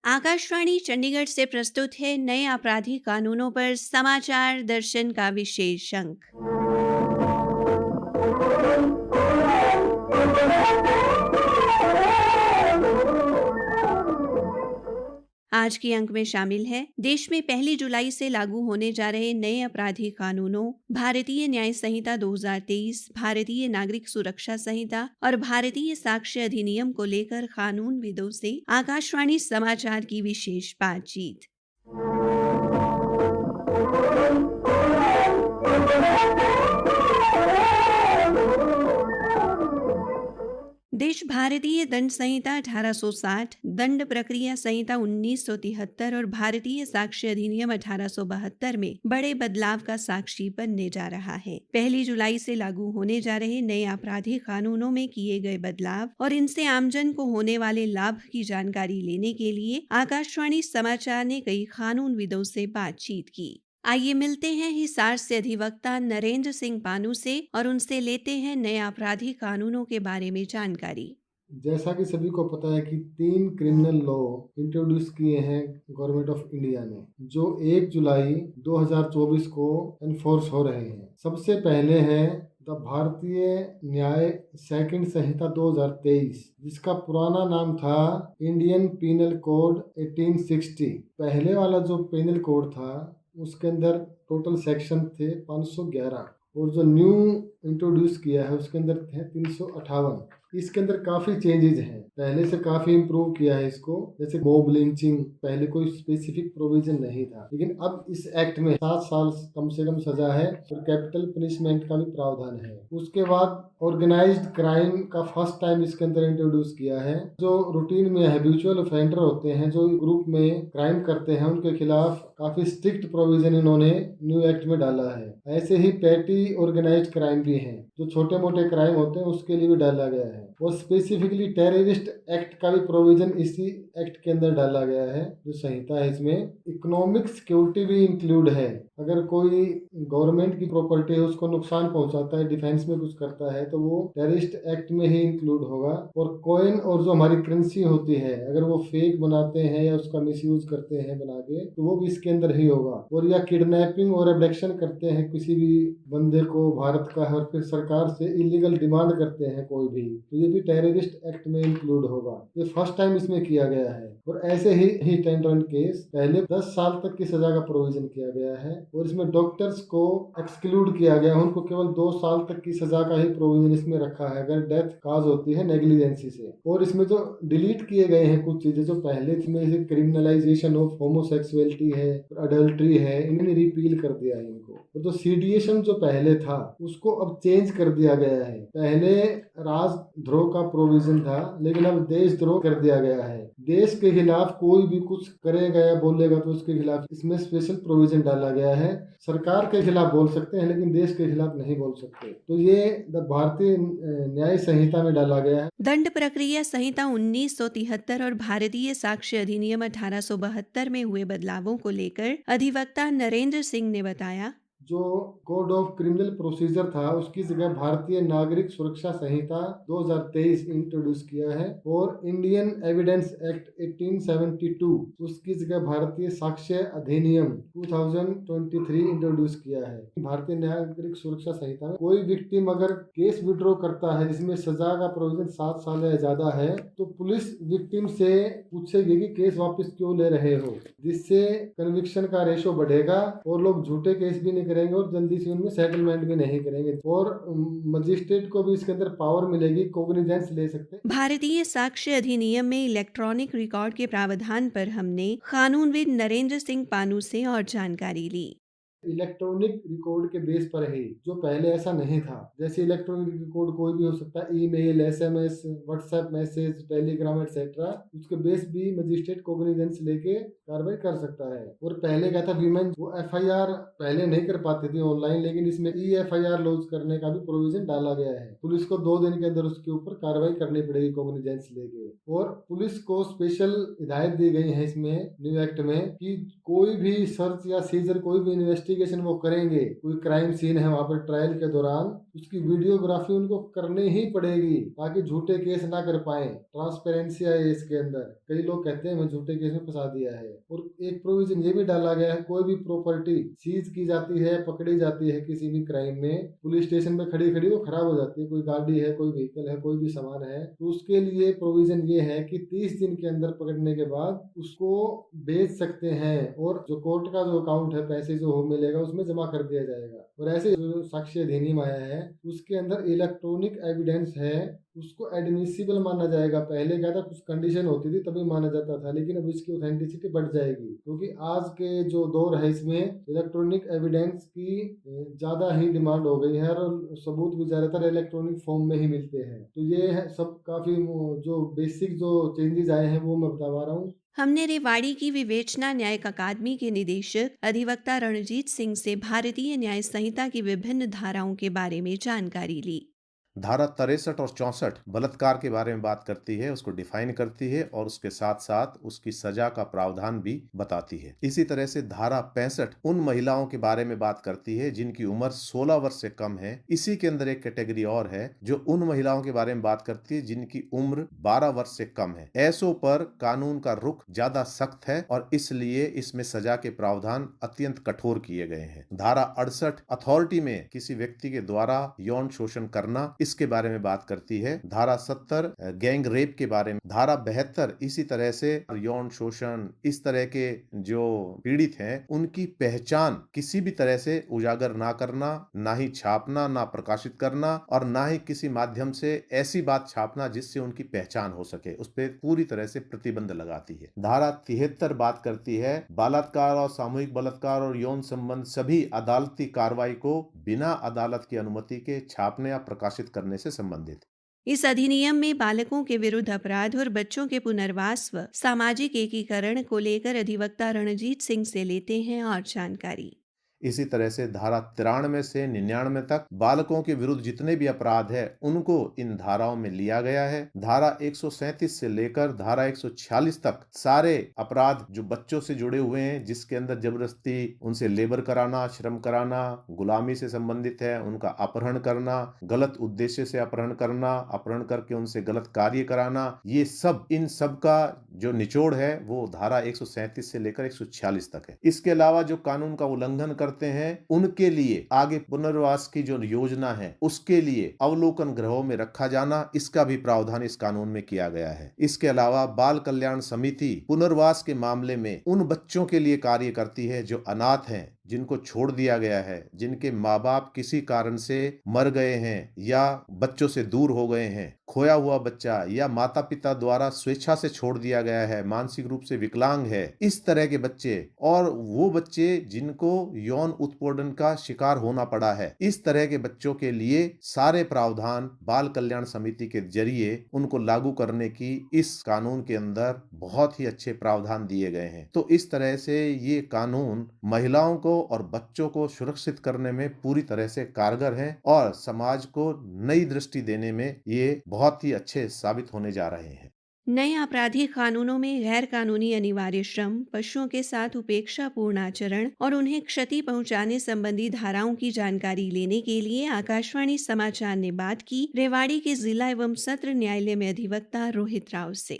आकाशवाणी चंडीगढ़ से प्रस्तुत है नए आपराधिक कानूनों पर समाचार दर्शन का विशेष अंक। आज के अंक में शामिल है देश में 1 जुलाई से लागू होने जा रहे नए आपराधिक कानूनों, भारतीय न्याय संहिता 2023, भारतीय नागरिक सुरक्षा संहिता और भारतीय साक्ष्य अधिनियम को लेकर कानूनविदों से आकाशवाणी समाचार की विशेष बातचीत। देश भारतीय दंड संहिता 1860, दंड प्रक्रिया संहिता 1973 और भारतीय साक्ष्य अधिनियम 1872 में बड़े बदलाव का साक्षी बनने जा रहा है। 1 जुलाई से लागू होने जा रहे नए आपराधिक कानूनों में किए गए बदलाव और इनसे आमजन को होने वाले लाभ की जानकारी लेने के लिए आकाशवाणी समाचार ने कई कानूनविदों से बातचीत की। आइए मिलते हैं हिसार से अधिवक्ता नरेंद्र सिंह पानू से और उनसे लेते हैं नए आपराधिक कानूनों के बारे में जानकारी। जैसा कि सभी को पता है कि 3 क्रिमिनल लॉ इंट्रोड्यूस किए हैं गवर्नमेंट ऑफ इंडिया ने, जो 1 जुलाई 2024 को एनफोर्स हो रहे हैं। सबसे पहले है द भारतीय न्याय सेकंड संहिता 2023, जिसका पुराना नाम था इंडियन पीनल कोड 1860। पहले वाला जो पीनल कोड था उसके अंदर टोटल सेक्शन थे 511 और जो न्यू इंट्रोड्यूस किया है उसके अंदर थे 358। इसके अंदर काफ़ी चेंजेज हैं, पहले से काफ़ी इम्प्रूव किया है इसको। जैसे मॉब लिंचिंग, पहले कोई स्पेसिफिक प्रोविजन नहीं था, लेकिन अब इस एक्ट में 7 साल कम से कम सजा है और कैपिटल पनिशमेंट का भी प्रावधान है। उसके बाद ऑर्गेनाइज्ड क्राइम का फर्स्ट टाइम इसके अंदर इंट्रोड्यूस किया है। जो रूटीन में हैबिचुअल ऑफेंडर होते हैं, जो ग्रुप में क्राइम करते हैं, उनके खिलाफ काफ़ी स्ट्रिक्ट प्रोविजन इन्होंने न्यू एक्ट में डाला है। ऐसे ही पैटी ऑर्गेनाइज्ड क्राइम भी हैं, जो छोटे मोटे क्राइम होते हैं उसके लिए भी डाला गया है। और स्पेसिफिकली टेररिस्ट एक्ट का भी प्रोविजन इसी एक्ट के अंदर डाला गया है। जो संहिता है इसमें इकोनॉमिक सिक्योरिटी भी इंक्लूड है। अगर कोई गवर्नमेंट की प्रॉपर्टी है उसको नुकसान पहुंचाता है, डिफेंस में कुछ करता है, तो वो टेररिस्ट एक्ट में ही इंक्लूड होगा। और कॉइन और जो हमारी करेंसी होती है, अगर वो फेक बनाते हैं या उसका मिसयूज करते हैं बना के, तो वो भी इसके अंदर ही होगा। और या किडनैपिंग और एब्डक्शन करते हैं किसी भी बंदे को भारत का, और फिर सरकार से इलीगल डिमांड करते हैं कोई भी, तो ये भी टेररिस्ट एक्ट में इंक्लूड होगा। ये फर्स्ट टाइम इसमें किया गया है। और ऐसे ही हिट एंड रन केस, पहले 10 साल तक की सजा का प्रोविजन किया गया है और इसमें डॉक्टर्स को एक्सक्लूड किया गया है, उनको केवल 2 साल तक की सजा का ही प्रोविजन इसमें रखा है अगर डेथ काज होती है नेग्लिजेंसी से। और इसमें जो डिलीट किए गए हैं कुछ चीजें जो पहले इसमें क्रिमिनलाइजेशन ऑफ होमोसेक्सुअलिटी है, अडल्ट्री है, इन्हें रिपील कर दिया है इनको। और जो सीडिएशन जो पहले था उसको अब चेंज कर दिया गया है। पहले राजद्रोह का प्रोविजन था, लेकिन अब देशद्रोह कर दिया गया है। देश के खिलाफ कोई भी कुछ करेगा या बोलेगा तो उसके खिलाफ इसमें स्पेशल प्रोविजन डाला गया है। सरकार के खिलाफ बोल सकते हैं लेकिन देश के खिलाफ नहीं बोल सकते। तो ये भारतीय न्याय संहिता में डाला गया है। दंड प्रक्रिया संहिता 1973 और भारतीय साक्ष्य अधिनियम 1872 में हुए बदलावों को लेकर अधिवक्ता नरेंद्र सिंह ने बताया, जो कोड ऑफ क्रिमिनल प्रोसीजर था उसकी जगह भारतीय नागरिक सुरक्षा संहिता 2023 इंट्रोड्यूस किया है। और इंडियन एविडेंस एक्ट 1872 उसकी जगह भारतीय साक्ष्य अधिनियम 2023 इंट्रोड्यूस किया है। भारतीय नागरिक सुरक्षा संहिता में कोई विक्टिम अगर केस विड्रॉ करता है जिसमें सजा का प्रोविजन 7 साल या ज्यादा है, तो पुलिस विक्टिम से पूछेगी कि केस वापस क्यों ले रहे हो, जिससे कन्विक्शन का रेशो बढ़ेगा और लोग झूठे केस भी नहीं करेंगे और जल्दी से उनमें सेटलमेंट भी नहीं करेंगे। और मजिस्ट्रेट को भी इसके अंदर पावर मिलेगी, कॉग्निजेंस ले सकते हैं। भारतीय साक्ष्य अधिनियम में इलेक्ट्रॉनिक रिकॉर्ड के प्रावधान पर हमने कानूनविद नरेंद्र सिंह पानू से और जानकारी ली। इलेक्ट्रॉनिक रिकॉर्ड के बेस पर है, जो पहले ऐसा नहीं था। जैसे इलेक्ट्रॉनिक रिकॉर्ड कोई भी हो सकता है, email, SMS, WhatsApp message, Telegram etcetera, उसके बेस भी मजिस्ट्रेट कॉग्निजेंस लेके कार्रवाई कर सकता है। और पहले क्या था, वीमेन वो एफआईआर पहले नहीं कर पाती थी ऑनलाइन, लेकिन इसमें ई एफआईआर लॉन्च करने का भी प्रोविजन डाला गया है। पुलिस को 2 दिन के अंदर उसके ऊपर कार्रवाई करनी पड़ेगी कॉग्निजेंस लेके। और पुलिस को स्पेशल हिदायत दी गई है इसमें न्यू एक्ट में कि कोई भी सर्च या सीजर, कोई भी इन्वेस्टिगेशन वो करेंगे, कोई क्राइम सीन है वहां पर ट्रायल के दौरान, उसकी वीडियोग्राफी उनको करनी ही पड़ेगी ताकि झूठे केस ना कर पाए। ट्रांसपेरेंसी आए इसके अंदर। कई लोग कहते हैं मैं झूठे केस में फंसा दिया है। और एक प्रोविजन ये भी डाला गया है, कोई भी प्रॉपर्टी सीज की जाती है, पकड़ी जाती है किसी भी क्राइम में, पुलिस स्टेशन में खड़ी खड़ी वो खराब हो जाती है, कोई गाड़ी है, कोई व्हीकल है, कोई भी सामान है, तो उसके लिए प्रोविजन ये है कि 30 दिन के अंदर पकड़ने के बाद उसको बेच सकते हैं और जो कोर्ट का जो अकाउंट है, पैसे जो हो मिलेगा उसमें जमा कर दिया जाएगा। और ऐसे जो साक्ष्य अधिनियम आया है उसके अंदर इलेक्ट्रॉनिक एविडेंस है, उसको एडमिसिबल माना जाएगा। पहले क्या था, कुछ कंडीशन होती थी तभी माना जाता था, लेकिन अब इसकी ऑथेंटिसिटी बढ़ जाएगी क्योंकि आज के जो दौर है इसमें इलेक्ट्रॉनिक एविडेंस की ज़्यादा ही डिमांड हो गई है और सबूत भी ज़्यादातर इलेक्ट्रॉनिक फॉर्म में ही मिलते हैं। तो ये है सब काफ़ी जो बेसिक जो चेंजेस आए हैं वो मैं बता पा रहा हूँ। हमने रेवाड़ी की विवेचना न्यायिक अकादमी के निदेशक अधिवक्ता रणजीत सिंह से भारतीय न्याय संहिता की विभिन्न धाराओं के बारे में जानकारी ली। धारा 63 और 64 बलात्कार के बारे में बात करती है, उसको डिफाइन करती है और उसके साथ साथ उसकी सजा का प्रावधान भी बताती है। इसी तरह से धारा 65 उन महिलाओं के बारे में बात करती है जिनकी उम्र 16 वर्ष से कम है। इसी के अंदर एक कैटेगरी और है जो उन महिलाओं के बारे में बात करती है जिनकी उम्र 12 वर्ष से कम है। ऐसों पर कानून का रुख ज्यादा सख्त है और इसलिए इसमें सजा के प्रावधान अत्यंत कठोर किए गए हैं। धारा 68 अथॉरिटी में किसी व्यक्ति के द्वारा यौन शोषण करना, इसके बारे में बात करती है। धारा 70 गैंग रेप के बारे में। धारा 72 इसी तरह से यौन शोषण, इस तरह के जो पीड़ित हैं उनकी पहचान किसी भी तरह से उजागर ना करना, ना ही छापना, ना प्रकाशित करना और ना ही किसी माध्यम से ऐसी बात छापना जिससे उनकी पहचान हो सके, उस पर पूरी तरह से प्रतिबंध लगाती है। धारा 73 बात करती है बलात्कार और सामूहिक बलात्कार और यौन संबंध सभी अदालती कार्रवाई को बिना अदालत की अनुमति के छापने या प्रकाशित करने से संबंधित। इस अधिनियम में बालकों के विरुद्ध अपराध और बच्चों के पुनर्वास व सामाजिक एकीकरण को लेकर अधिवक्ता रणजीत सिंह से लेते हैं और जानकारी। इसी तरह से धारा 93 से 99 तक बालकों के विरुद्ध जितने भी अपराध है उनको इन धाराओं में लिया गया है। धारा 137 से लेकर धारा 146 तक सारे अपराध जो बच्चों से जुड़े हुए हैं, जिसके अंदर जबरदस्ती उनसे लेबर कराना, श्रम कराना, गुलामी से संबंधित है, उनका अपहरण करना, गलत उद्देश्य से अपहरण करना, अपहरण करके उनसे गलत कार्य कराना, ये सब इन सब का जो निचोड़ है वो धारा 137 से लेकर 146 तक है। इसके अलावा जो कानून का उल्लंघन करते हैं उनके लिए आगे पुनर्वास की जो योजना है उसके लिए अवलोकन गृहों में रखा जाना, इसका भी प्रावधान इस कानून में किया गया है। इसके अलावा बाल कल्याण समिति पुनर्वास के मामले में उन बच्चों के लिए कार्य करती है जो अनाथ हैं, जिनको छोड़ दिया गया है, जिनके माँ बाप किसी कारण से मर गए हैं या बच्चों से दूर हो गए हैं, खोया हुआ बच्चा या माता पिता द्वारा स्वेच्छा से छोड़ दिया गया है, मानसिक रूप से विकलांग है, इस तरह के बच्चे और वो बच्चे जिनको यौन उत्पीड़न का शिकार होना पड़ा है, इस तरह के बच्चों के लिए सारे प्रावधान बाल कल्याण समिति के जरिए उनको लागू करने की इस कानून के अंदर बहुत ही अच्छे प्रावधान दिए गए हैं। तो इस तरह से ये कानून महिलाओं को और बच्चों को सुरक्षित करने में पूरी तरह से कारगर है और समाज को नई दृष्टि देने में ये बहुत ही अच्छे साबित होने जा रहे हैं। नए आपराधिक कानूनों में गैर कानूनी अनिवार्य श्रम, पशुओं के साथ उपेक्षापूर्ण आचरण और उन्हें क्षति पहुंचाने संबंधी धाराओं की जानकारी लेने के लिए आकाशवाणी समाचार ने बात की रेवाड़ी के जिला एवं सत्र न्यायालय में अधिवक्ता रोहित राव से।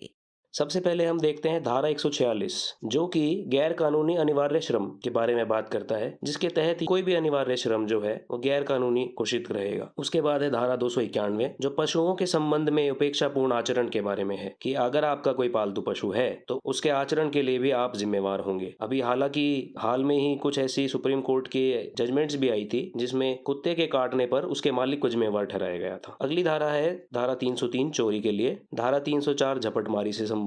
सबसे पहले हम देखते हैं धारा 146 जो कि गैर कानूनी अनिवार्य श्रम के बारे में बात करता है, जिसके तहत कोई भी अनिवार्य श्रम जो है वो गैर कानूनी घोषित रहेगा। उसके बाद है धारा 291 जो पशुओं के संबंध में उपेक्षापूर्ण आचरण के बारे में है कि अगर आपका कोई पालतू पशु है तो उसके आचरण के लिए भी आप जिम्मेवार होंगे। अभी हालांकि हाल में ही कुछ ऐसी सुप्रीम कोर्ट की जजमेंट्स भी आई थी जिसमें कुत्ते के काटने पर उसके मालिक को जिम्मेवार ठहराया गया था। अगली धारा है धारा 303 चोरी के लिए, धारा 304 झपटमारी से संबंधित,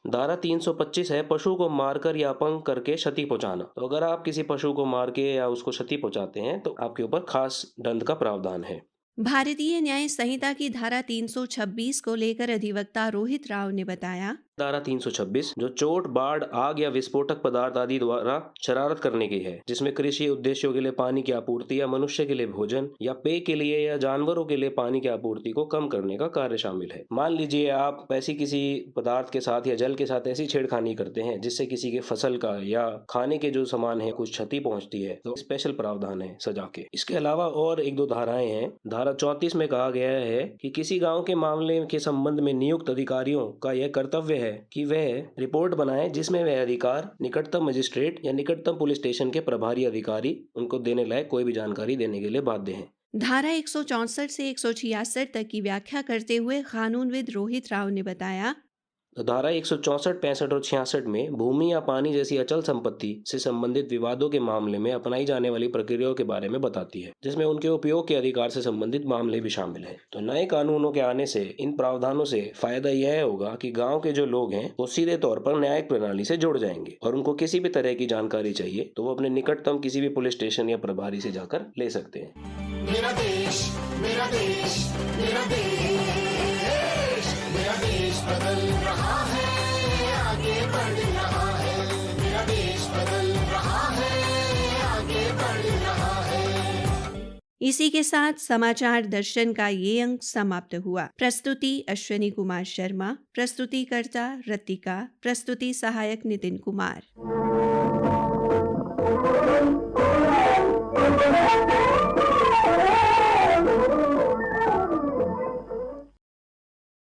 धारा 325 है पशु को मारकर या अपंग करके क्षति पहुंचाना। तो अगर आप किसी पशु को मार के या उसको क्षति पहुंचाते हैं तो आपके ऊपर खास दंड का प्रावधान है। भारतीय न्याय संहिता की धारा 326 को लेकर अधिवक्ता रोहित राव ने बताया, धारा 326 जो चोट, बाढ़, आग या विस्फोटक पदार्थ आदि द्वारा शरारत करने की है, जिसमें कृषि उद्देश्यों के लिए पानी की आपूर्ति या मनुष्य के लिए भोजन या पेय के लिए या जानवरों के लिए पानी की आपूर्ति को कम करने का कार्य शामिल है। मान लीजिए आप ऐसी किसी पदार्थ के साथ या जल के साथ ऐसी छेड़खानी करते हैं जिससे किसी के फसल का या खाने के जो सामान है कुछ क्षति पहुंचती है, तो स्पेशल प्रावधान है सजा के। इसके अलावा और एक दो धाराएं हैं। धारा 34 में कहा गया है कि किसी गांव के मामले के संबंध में नियुक्त अधिकारियों का यह कर्तव्य है कि वह रिपोर्ट बनाएं जिसमें वह अधिकार निकटतम मजिस्ट्रेट या निकटतम पुलिस स्टेशन के प्रभारी अधिकारी उनको देने लायक कोई भी जानकारी देने के लिए बाध्य हैं। धारा 164 से 166 तक की व्याख्या करते हुए कानूनविद रोहित राव ने बताया, तो धारा 164, 65 और 66 में भूमि या पानी जैसी अचल संपत्ति से संबंधित विवादों के मामले में अपनाई जाने वाली प्रक्रियाओं के बारे में बताती है, जिसमें उनके उपयोग के अधिकार से संबंधित मामले भी शामिल हैं। तो नए कानूनों के आने से इन प्रावधानों से फायदा यह होगा कि गांव के जो लोग हैं वो सीधे तौर पर न्यायिक प्रणाली से जुड़ जाएंगे और उनको किसी भी तरह की जानकारी चाहिए तो वो अपने निकटतम किसी भी पुलिस स्टेशन या प्रभारी से जाकर ले सकते हैं। मेरा देश, मेरा देश, मेरा देश, मेरा देश बदल रहा है, आगे बढ़ रहा है। मेरा देश बदल रहा है, आगे बढ़ रहा है। इसी के साथ समाचार दर्शन का ये अंक समाप्त हुआ। प्रस्तुति अश्विनी कुमार शर्मा, प्रस्तुतिकर्ता रतिका, प्रस्तुति सहायक नितिन कुमार।